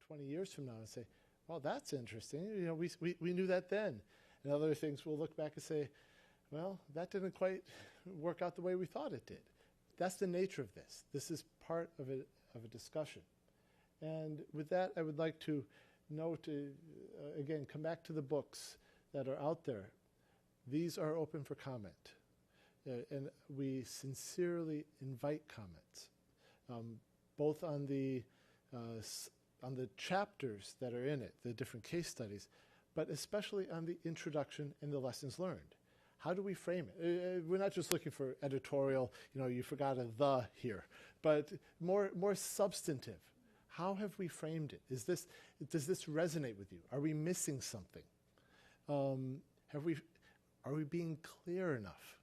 20 years from now and say, well, that's interesting. You know, we knew that then. And other things we'll look back and say, well, that didn't quite work out the way we thought it did. That's the nature of this. This is part of a discussion. And with that, I would like to note, again, come back to the books that are out there. These are open for comment. And we sincerely invite comments, both on the chapters that are in it, the different case studies, but especially on the introduction and the lessons learned. How do we frame it? We're not just looking for editorial, you know, you forgot a "the" here, but more substantive. How have we framed it? Does this resonate with you? Are we missing something? Are we being clear enough?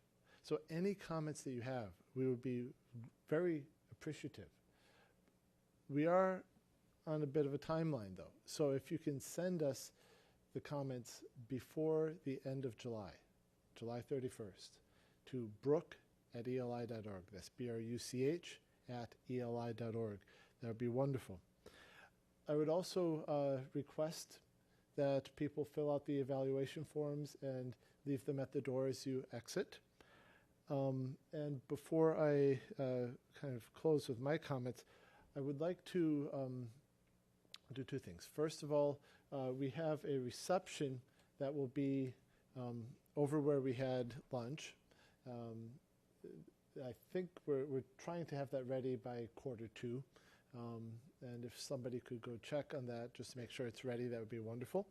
So any comments that you have, we would be very appreciative. We are on a bit of a timeline, though. So if you can send us the comments before the end of July 31st, to brook@eli.org. That's BRUCH@eli.org. That would be wonderful. I would also request that people fill out the evaluation forms and leave them at the door as you exit. And before I kind of close with my comments, I would like to do two things. First of all, we have a reception that will be over where we had lunch. I think we're trying to have that ready by 1:45. And if somebody could go check on that just to make sure it's ready, that would be wonderful.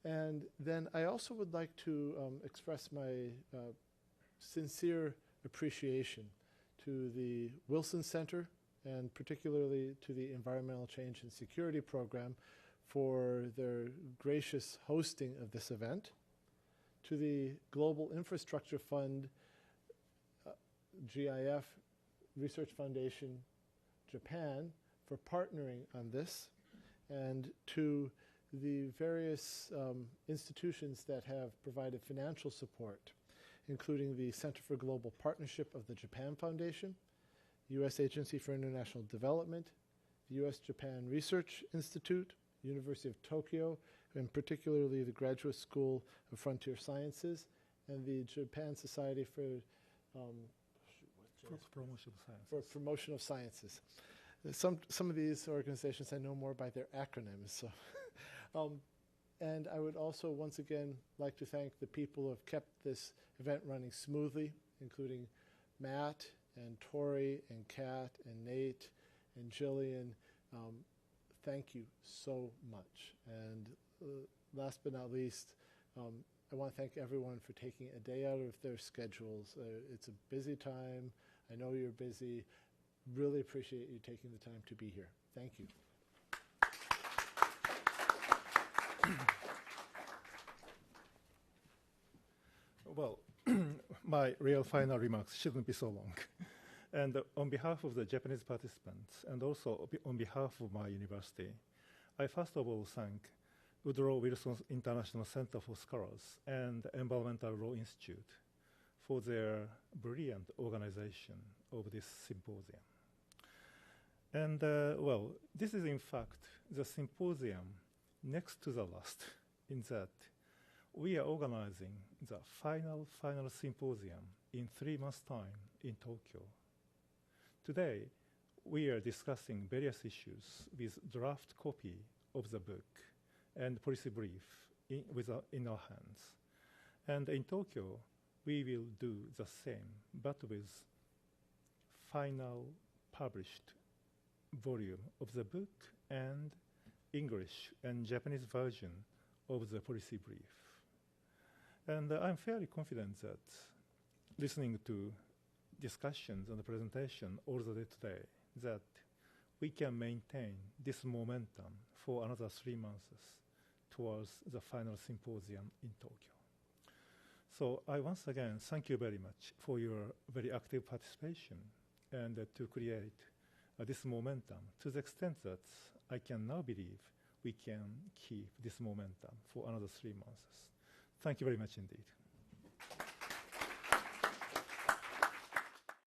And then I also would like to express my sincere appreciation to the Wilson Center and particularly to the Environmental Change and Security Program for their gracious hosting of this event, to the Global Infrastructure Fund, GIF, Research Foundation, Japan, for partnering on this, and to the various institutions that have provided financial support, including the Center for Global Partnership of the Japan Foundation, U.S. Agency for International Development, the U.S.-Japan Research Institute, University of Tokyo, and particularly the Graduate School of Frontier Sciences, and the Japan Society for Promotion of Sciences. Some of these organizations I know more by their acronyms. So, and I would also once again like to thank the people who have kept this event running smoothly, including Matt and Tori and Kat and Nate and Jillian. Thank you so much. And last but not least, I want to thank everyone for taking a day out of their schedules. It's a busy time. I know you're busy. Really appreciate you taking the time to be here. Thank you. Well, my real final remarks shouldn't be so long. And on behalf of the Japanese participants, and also on behalf of my university, I first of all thank Woodrow Wilson International Center for Scholars and Environmental Law Institute for their brilliant organization of this symposium. And well, this is in fact the symposium next to the last, in that we are organizing the final symposium in 3 months' time in Tokyo. Today, we are discussing various issues with draft copy of the book and policy brief in our hands. And in Tokyo, we will do the same, but with final published volume of the book and English and Japanese version of the policy brief. And I'm fairly confident that listening to discussions and the presentation all the day today, that we can maintain this momentum for another 3 months towards the final symposium in Tokyo. So I once again thank you very much for your very active participation and to create this momentum to the extent that I can now believe we can keep this momentum for another 3 months. Thank you very much indeed.